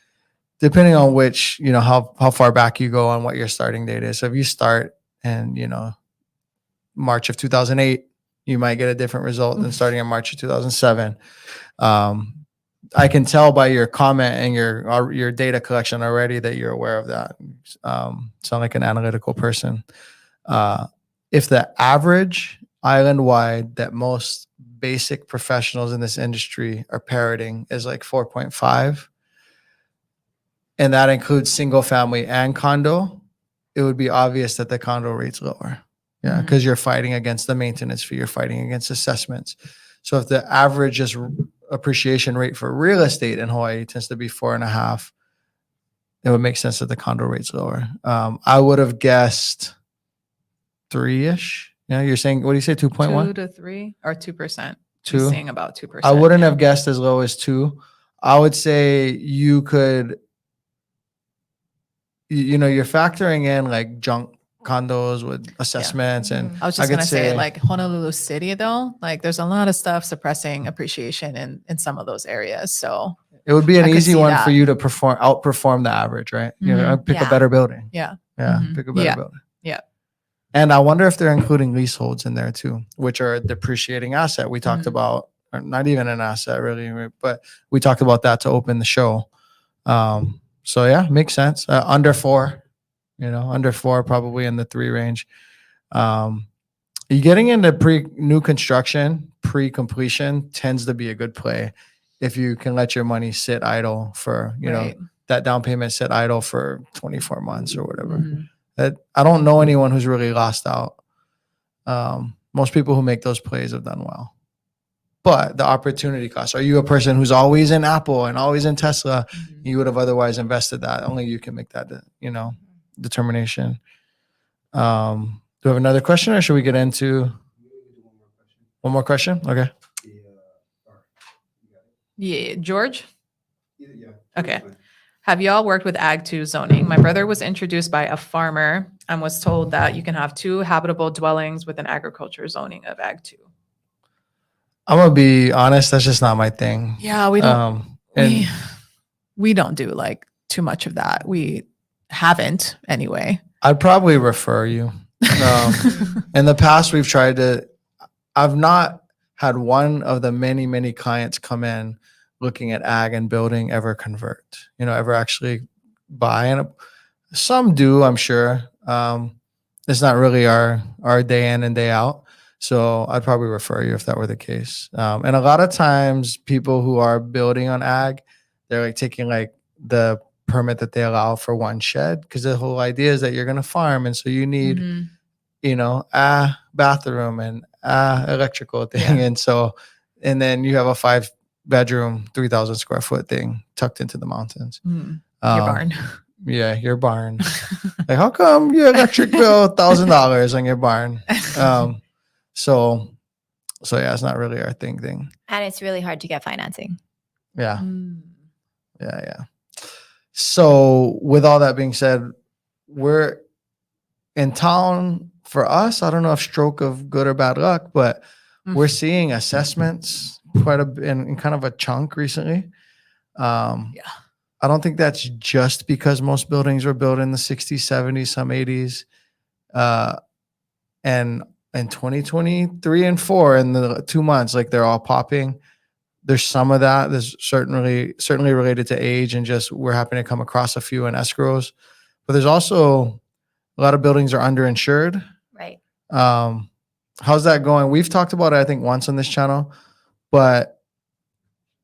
depending on which, you know, how far back you go on what your starting date is. So if you start in, you know, March of 2008, you might get a different result than starting in March of 2007. I can tell by your comment and your data collection already that you're aware of that. Sound like an analytical person. If the average island-wide that most basic professionals in this industry are parroting is like 4.5, and that includes single family and condo, it would be obvious that the condo rate's lower. Yeah, because you're fighting against the maintenance fee, you're fighting against assessments. So if the average is appreciation rate for real estate in Hawaii tends to be 4.5, it would make sense that the condo rate's lower. I would have guessed 3-ish. Yeah, you're saying, what do you say, 2.1? 2 to 3 or 2%? 2. You're saying about 2%. I wouldn't have guessed as low as 2. I would say you could, you know, you're factoring in like junk condos with assessments, and I was just could gonna say, like Honolulu City, though, like there's a lot of stuff suppressing appreciation in some of those areas. So it would be an I could easy see one that. for you to outperform the average, right? You know, pick a Yeah. better building. yeah, Yeah, Mhm. pick a better Yeah. building. Yeah. And I wonder if they're including leaseholds in there too, which are a depreciating asset. We talked Mhm. about, or not even an asset really, right? But we talked about that to open the show. So yeah, makes sense. Under 4, you know, under 4, probably in the 3 range. You getting into new construction, pre-completion tends to be a good play if you can let your money sit idle for, you right. know, that down payment sit idle for 24 months or whatever. Mhm. I don't know anyone who's really lost out. Most people who make those plays have done well. But the opportunity cost, are you a person who's always in Apple and always in Tesla? Mhm. You would have otherwise invested that. Only you can make that, you know, determination. Do we have another question or should we get into one more question? Okay. Yeah, George. Okay. Have y'all worked with Ag 2 zoning? My brother was introduced by a farmer and was told that you can have 2 habitable dwellings with an agriculture zoning of Ag 2. I'm going to be honest. That's just not my thing. Yeah, we don't. And We don't do like too much of that. We haven't anyway. I'd probably refer you. In the past, we've tried to, I've not had one of the many, many clients come in looking at ag and building ever convert, you know, ever actually buy. And some do, I'm sure. It's not really our day in and day out. So I'd probably refer you if that were the case. And a lot of times people who are building on ag, they're like taking like the permit that they allow for one shed, because the whole idea is that you're going to farm. And so you need, Mhm. you know, a bathroom and electrical thing. Yeah. And so, and then you have a 5-bedroom, 3,000 square foot thing tucked into the mountains. Mm. Your barn. Yeah, your barn. Like, how come your electric bill $1,000 on your barn? So yeah, it's not really our thing. And it's really hard to get financing. Yeah. Mm. Yeah. So with all that being said, we're in town for us. I don't know if stroke of good or bad luck, but we're seeing assessments quite a bit in kind of a chunk recently. I don't think that's just because most buildings were built in the 60s, 70s, some 80s. And in 2023 and 4, in the 2 months, like they're all popping. There's some of that. There's certainly related to age, and just we're happy to come across a few in escrows. But there's also a lot of buildings are underinsured. Right. How's that going? We've talked about it, I think, once on this channel, but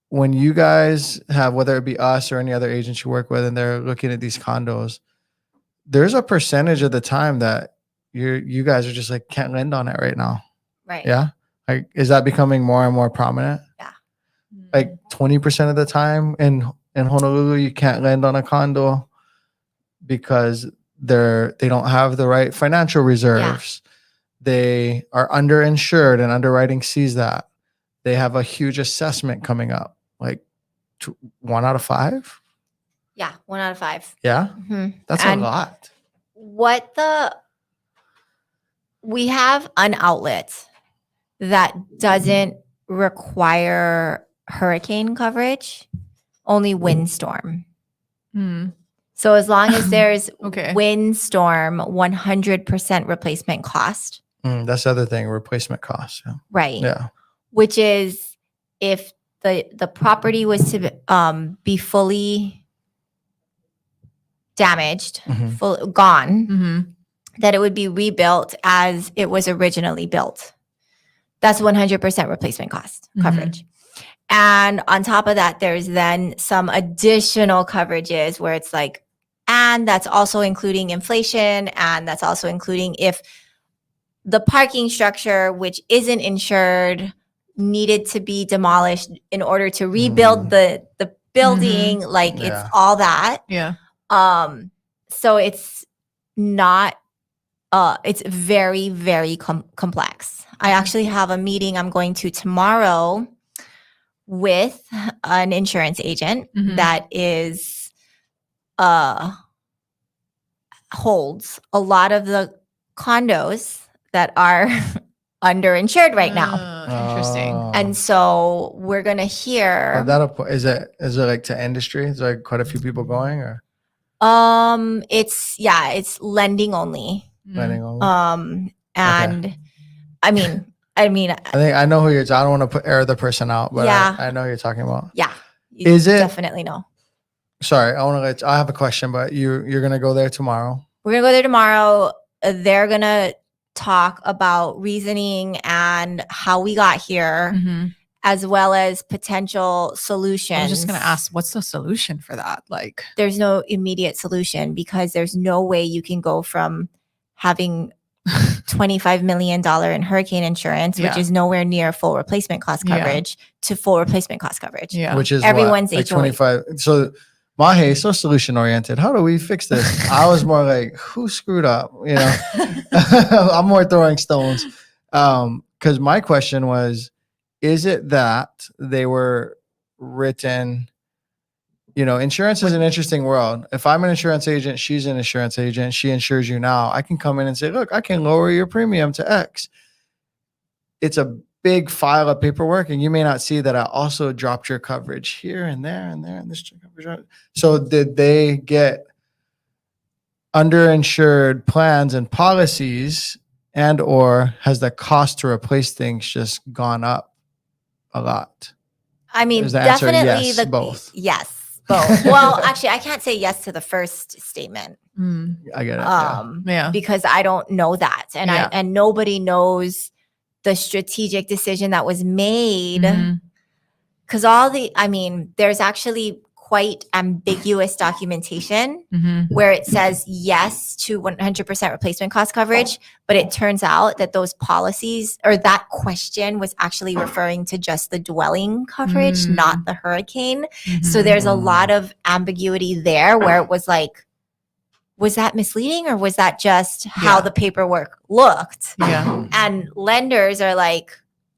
when you guys have, whether it be us or any other agents you work with, and they're looking at these condos, there's a percentage of the time that you guys are just like, can't lend on it right now. Right. Yeah. Like, is that becoming more and more prominent? Yeah. Like 20% of the time in Honolulu, you can't lend on a condo because they don't have the right financial reserves. They are underinsured, and underwriting sees that. They have a huge assessment coming up, like 1 out of 5. Yeah. 1 out of 5. Yeah. Mhm. That's And a lot. we have an outlet that doesn't require hurricane coverage, only windstorm. Mm. So as long as there's Okay. windstorm, 100% replacement cost. That's the other thing, replacement costs. Yeah. Right. Yeah. Which is if the property was to be fully damaged, Mhm. gone, Mm-hmm. that it would be rebuilt as it was originally built. That's 100% replacement cost Mhm. coverage. And on top of that, there's then some additional coverages where it's like, and that's also including inflation, and that's also including if the parking structure, which isn't insured, needed to be demolished in order to rebuild the building. Like Yeah. it's all that. Yeah. So it's not, it's very, very complex. I actually have a meeting I'm going to tomorrow with an insurance agent Mhm. that is, holds a lot of the condos that are underinsured right now. Interesting. Oh. And so we're going to hear, Is it like to industry? Is there like quite a few people going, or it's lending only. planning on? And I mean, I think I know who you're. I don't want to air the person out, but Yeah. I know who you're talking about. yeah, you Is it- definitely know. Sorry, I have a question, but you're gonna go there tomorrow. We're going to go there tomorrow. They're going to talk about reasoning and how we got here, Mhm. as well as potential solutions. I was just gonna ask, what's the solution for that? Like, There's no immediate solution because there's no way you can go from having $25 million in hurricane insurance, which Yeah. is nowhere near full replacement cost Yeah. coverage, to full replacement cost coverage. yeah, Which is Everyone's like HOA. 25. So Mahe is so solution oriented. How do we fix this? I was more like, who screwed up? You know, I'm more throwing stones. Because my question was, is it that they were written? You know, insurance is an interesting world. If I'm an insurance agent, she's an insurance agent, she insures you now. I can come in and say, look, I can lower your premium to X. It's a big file of paperwork, and you may not see that I also dropped your coverage here and there and there and this coverage. So did they get underinsured plans and policies, and or has the cost to replace things just gone up a lot? I mean, Is the answer definitely yes, the both? Yes, both. Well, actually, I can't say yes to the first statement. Mm. I get it. Yeah. Yeah. Because I don't know that, and Yeah. and nobody knows the strategic decision that was made. Mhm. Because there's actually quite ambiguous documentation Mhm. where it says yes to 100% replacement cost coverage, but it turns out that those policies or that question was actually referring to just the dwelling coverage, not the hurricane. So Mhm. there's a lot of ambiguity there where it was like, was that misleading or was that just how Yeah. the paperwork looked? Yeah. And lenders are like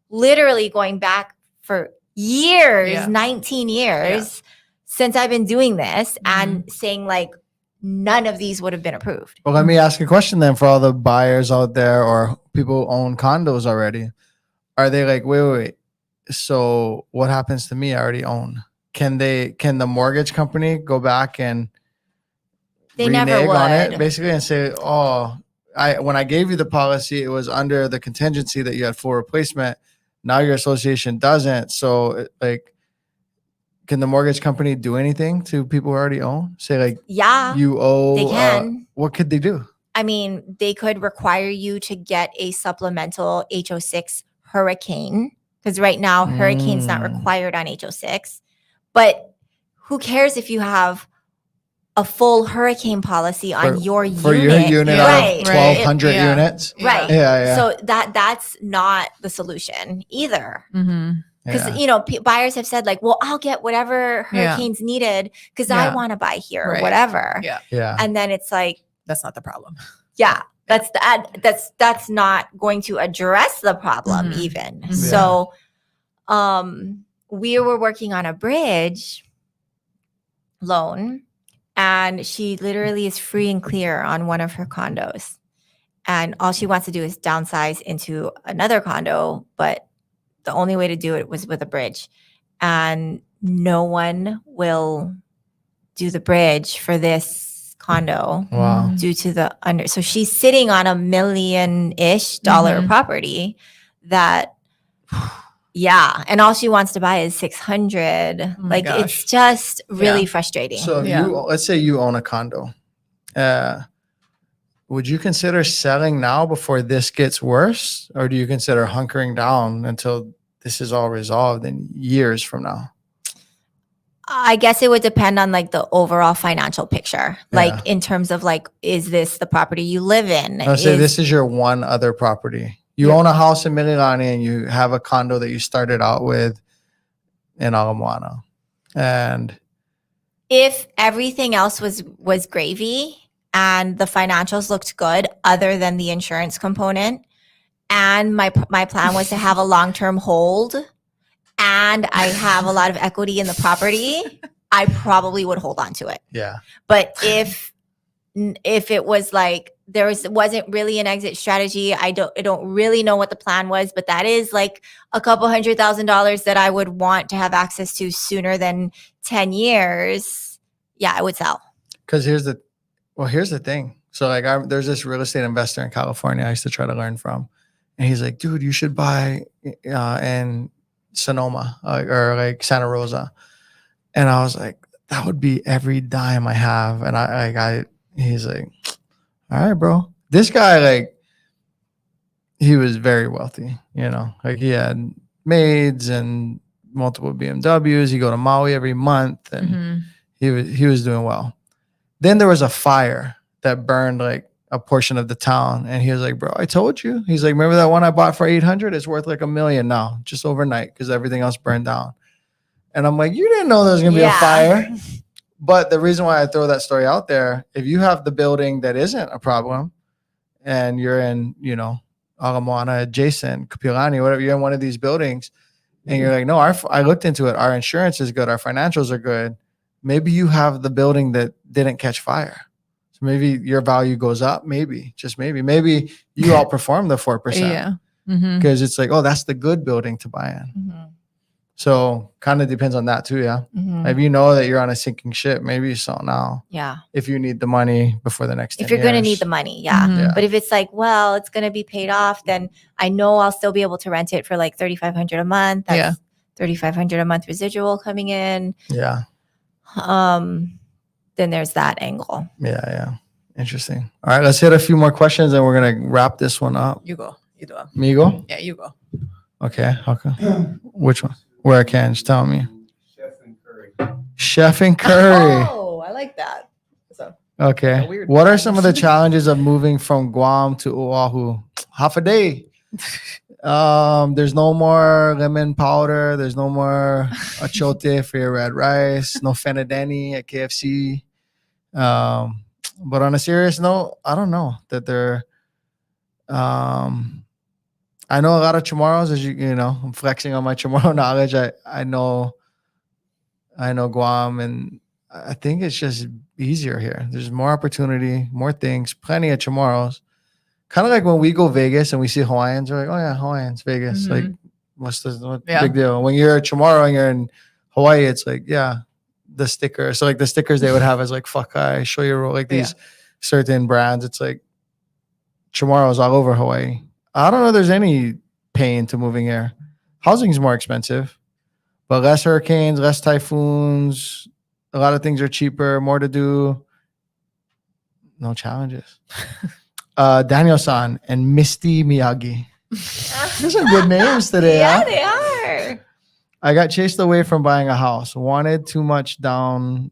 literally going back for years, Yeah. 19 years since I've been doing this and saying like none of these would have been approved. Well, let me ask a question then for all the buyers out there or people who own condos already. Are they like, wait. So what happens to me? I already own. Can the mortgage company go back and They never renege on it would. basically and say, oh, when I gave you the policy, it was under the contingency that you had full replacement. Now your association doesn't. So like, can the mortgage company do anything to people who already own? Say like, Yeah, you owe. they can. What could they do? I mean, they could require you to get a supplemental HO6 hurricane because right now hurricane's not required on HO6. But who cares if you have a full hurricane policy on your unit? For your unit Right. of 1,200 Yeah. units? Right. Yeah. So that's not the solution either. Mhm. Because, Yeah. buyers have said like, well, I'll get whatever hurricanes needed because I Yeah. want to buy here or Right. whatever. Yeah. Yeah. And then it's like, That's not the problem. yeah, that's not going to address the problem Mhm. even. Mhm. So we were working on a bridge loan and she literally is free and clear on one of her condos. And all she wants to do is downsize into another condo, but the only way to do it was with a bridge. And no one will do the bridge for this condo Wow. due to the under. So she's sitting on $1 million-ish dollar Mhm. property that, yeah. And all she wants to buy is 600. Oh my Like gosh. it's just really Yeah. frustrating. So if Yeah. let's say you own a condo. Would you consider selling now before this gets worse? Or do you consider hunkering down until this is all resolved in years from now? I guess it would depend on like the overall financial picture. Like in terms of like, is this the property you live in? Let's say this is your one other property. You Yeah. own a house in Mililani and you have a condo that you started out with in Ala Moana. And if everything else was gravy and the financials looked good other than the insurance component, and my plan was to have a long-term hold and I have a lot of equity in the property, I probably would hold on to it. yeah. But if it was like wasn't really an exit strategy, I don't really know what the plan was, but that is like a couple $100,000 that I would want to have access to sooner than 10 years. Yeah, I would sell. Because here's the thing. So like there's this real estate investor in California I used to try to learn from. And he's like, dude, you should buy in Sonoma or like Santa Rosa. And I was like, that would be every dime I have. And he's like, all right, bro. This guy, like, he was very wealthy, like he had maids and multiple BMWs. He'd go to Maui every month and Mhm. he was doing well. Then there was a fire that burned like a portion of the town. And he was like, bro, I told you. He's like, remember that one I bought for 800? It's worth like $1 million now, just overnight, because everything else burned down. And I'm like, you didn't know there was going to be a fire. But the reason why I throw that story out there, if you have the building that isn't a problem and you're in, Ala Moana adjacent, Kapilani, whatever, you're in one of these buildings and you're like, no, I looked into it. Our insurance is good. Our financials are good. Maybe you have the building that didn't catch fire. So maybe your value goes up. Maybe, just maybe. Maybe you outperform the 4%. Yeah. Mhm. Because it's like, oh, that's the good building to buy in. Mhm. So kind of depends on that too, yeah. Mhm. If you know that you're on a sinking ship, maybe you sell now. Yeah. If you need the money before the next 10 If you're going to need years. the money, yeah. Mhm. Yeah. But if it's like, well, it's going to be paid off, then I know I'll still be able to rent it for like $3,500 a month. That's $3,500 a month residual coming in. Yeah. Then there's that angle. Yeah. Interesting. All right, let's hit a few more questions and we're going to wrap this one up. You go. You do 'em. Me go? Yeah, you go. Okay. How come? Which one? Where I can? Just tell me. Chef and curry. Chef and curry. Oh, I like that. So Okay. a weird What are one. some of the challenges of moving from Guam to Oahu? Half a day. There's no more lemon powder. There's no more achote for your red rice. No fenadeni at KFC. But on a serious note, I don't know that they're. I know a lot of Chamorros, as you know, I'm flexing on my Chamorro knowledge. I know Guam, and I think it's just easier here. There's more opportunity, more things, plenty of Chamorros. Kind of like when we go Vegas and we see Hawaiians, we're like, oh yeah, Hawaiians, Vegas. Like, what's the Yeah. big deal? When you're a Chamorro and you're in Hawaii, it's like, yeah, the sticker. So like the stickers they would have is like, fuck, I show you like these certain brands. It's like Chamorros all over Hawaii. I don't know if there's any pain to moving here. Housing is more expensive, but less hurricanes, less typhoons. A lot of things are cheaper, more to do. No challenges. Daniel-san and Misty Miyagi. These are good names today. Yeah, Huh? they are. I got chased away from buying a house. Wanted too much down.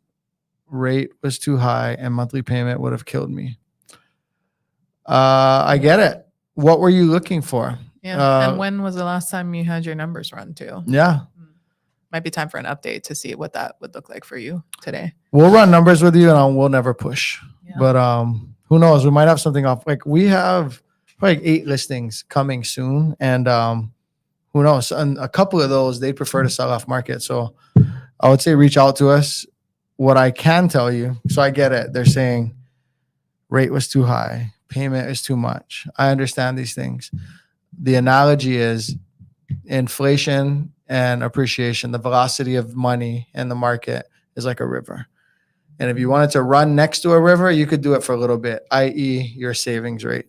Rate was too high, and monthly payment would have killed me. I get it. What were you looking for? Yeah. And when was the last time you had your numbers run too? Yeah. Might be time for an update to see what that would look like for you today. We'll run numbers with you, and we'll never push. Yeah. But who knows? We might have something off. Like we have like 8 listings coming soon, and who knows? And a couple of those they'd prefer to sell off market. So I would say reach out to us. What I can tell you, so I get it. They're saying rate was too high, payment is too much. I understand these things. The analogy is inflation and appreciation. The velocity of money in the market is like a river. And if you wanted to run next to a river, you could do it for a little bit, i.e. your savings rate.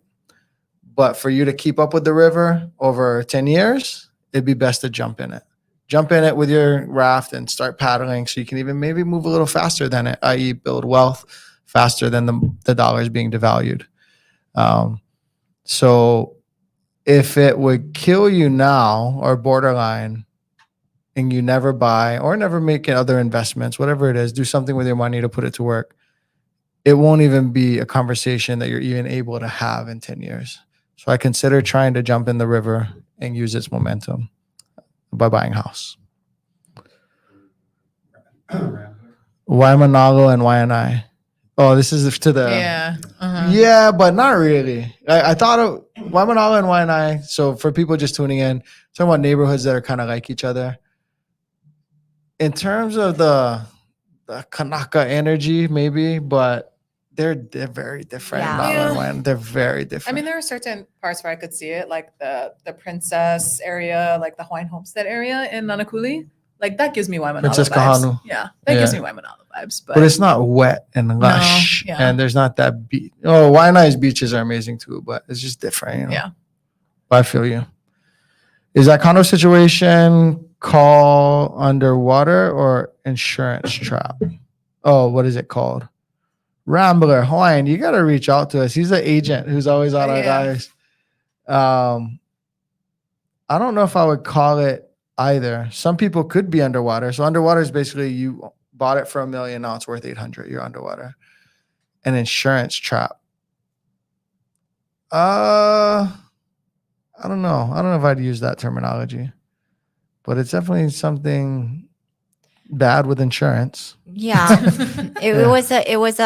But for you to keep up with the river over 10 years, it'd be best to jump in it. Jump in it with your raft and start paddling so you can even maybe move a little faster than it, i.e. build wealth faster than the dollars being devalued. So if it would kill you now or borderline and you never buy or never make other investments, whatever it is, do something with your money to put it to work, it won't even be a conversation that you're even able to have in 10 years. So I consider trying to jump in the river and use its momentum by buying a house. Waimanalo and Waianae. Oh, this is to the... Yeah. Uh-huh. Yeah, but not really. I thought of Waimanalo and Waianae. So for people just tuning in, talking about neighborhoods that are kind of like each other. In terms of the Kanaka energy, maybe, but they're very different. Yeah. Maui and Yeah. Waianae, they're very different. I mean, there are certain parts where I could see it, like the Princess area, like the Hawaiian Homestead area in Nanakuli. Like that gives me Waimanalo Princess vibes. Kahanu. Yeah, that gives Yeah. me Waimanalo vibes. but it's not wet and lush, yeah. and there's not that beach. Oh, Waianae's beaches are amazing too, but it's just different. You know? Yeah. But I feel you. Is that condo situation call underwater or insurance trap? Oh, what is it called? Rambler Hawaiian. You got to reach out to us. He's the agent who's always on our Yeah. guys. I don't know if I would call it either. Some people could be underwater. So underwater is basically you bought it for $1 million. Now it's worth 800. You're underwater. An insurance trap. I don't know. I don't know if I'd use that terminology, but it's definitely something bad with insurance. Yeah. It Yeah. was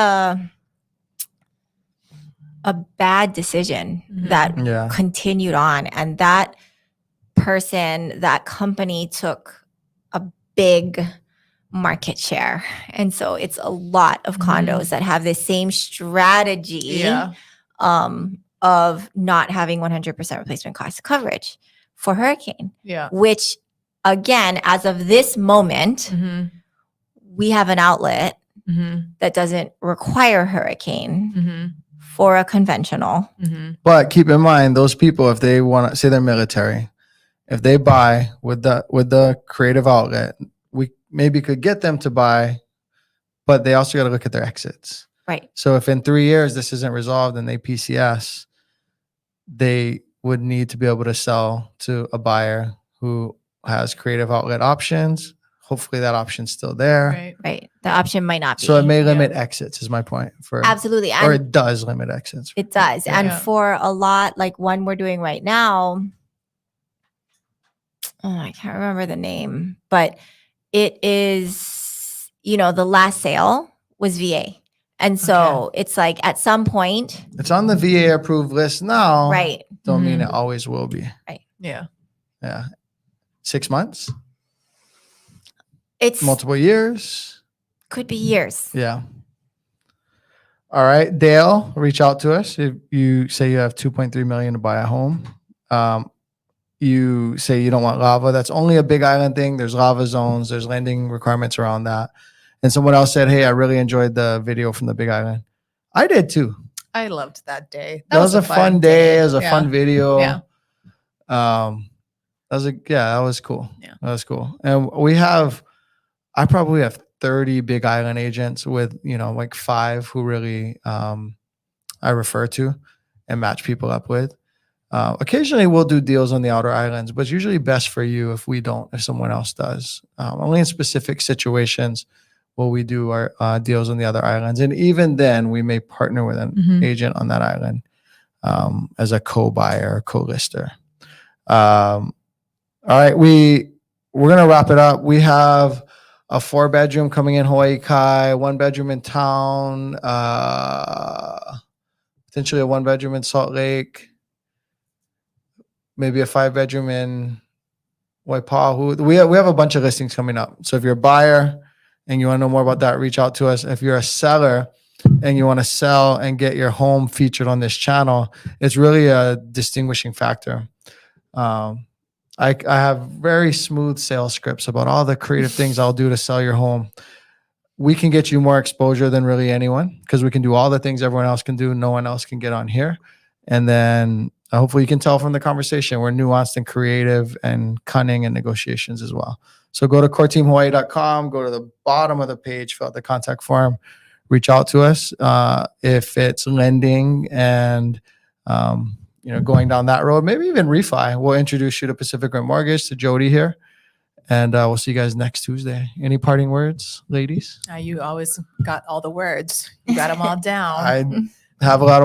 a bad decision Mhm. that Yeah. continued on, and that person, that company took a big market share, and so it's a lot of condos that have the same strategy Yeah. of not having 100% replacement cost coverage for hurricane, Yeah. which again, as of this moment, Mm-hmm. we have an outlet Mm-hmm. that doesn't require hurricane Mm-hmm. for a conventional. Mm-hmm. But keep in mind, those people, if they want to say they're military, if they buy with the creative outlet, we maybe could get them to buy, but they also got to look at their exits. Right. So if in 3 years this isn't resolved and they PCS, they would need to be able to sell to a buyer who has creative outlet options. Hopefully that option's still there. Right. Right. The option might not be. So it may limit exits is my point for Absolutely. or And it does limit exits. it does. Yeah. And Yeah. for a lot, like one we're doing right now, I can't remember the name, but it is, the last sale was VA. And so it's like at some point, It's on the VA approved list now. right. Don't mean it always will be. Yeah. Yeah. 6 months, It's multiple years. could be years. Yeah. All right, Dale, reach out to us. If you say you have 2.3 million to buy a home, you say you don't want lava. That's only a Big Island thing. There's lava zones. There's lending requirements around that. And someone else said, "Hey, I really enjoyed the video from the Big Island." I did too. I loved that day. That was a fun day. It was a Yeah. fun video. Yeah. That was cool. Yeah. That was cool. And I probably have 30 Big Island agents with, like 5 who really I refer to and match people up with. Occasionally we'll do deals on the outer islands, but it's usually best for you if someone else does. Only in specific situations will we do our deals on the other islands. And even then we may partner with an agent on that island as a co-buyer or co-lister. All right, we're gonna wrap it up. We have a 4-bedroom coming in Hawaii Kai, 1-bedroom in town, potentially a 1-bedroom in Salt Lake, maybe a 5-bedroom in Waipahu. We have a bunch of listings coming up. So if you're a buyer and you want to know more about that, reach out to us. If you're a seller and you want to sell and get your home featured on this channel, it's really a distinguishing factor. I have very smooth sales scripts about all the creative things I'll do to sell your home. We can get you more exposure than really anyone because we can do all the things everyone else can do. No one else can get on here. And then hopefully you can tell from the conversation, we're nuanced and creative and cunning in negotiations as well. So go to coreteamhawaii.com, go to the bottom of the page, fill out the contact form, reach out to us. If it's lending and, going down that road, maybe even refi, we'll introduce you to Pacific Rim Mortgage, to Jodie here. And we'll see you guys next Tuesday. Any parting words, ladies? You always got all the words. You got them all down. I have a lot of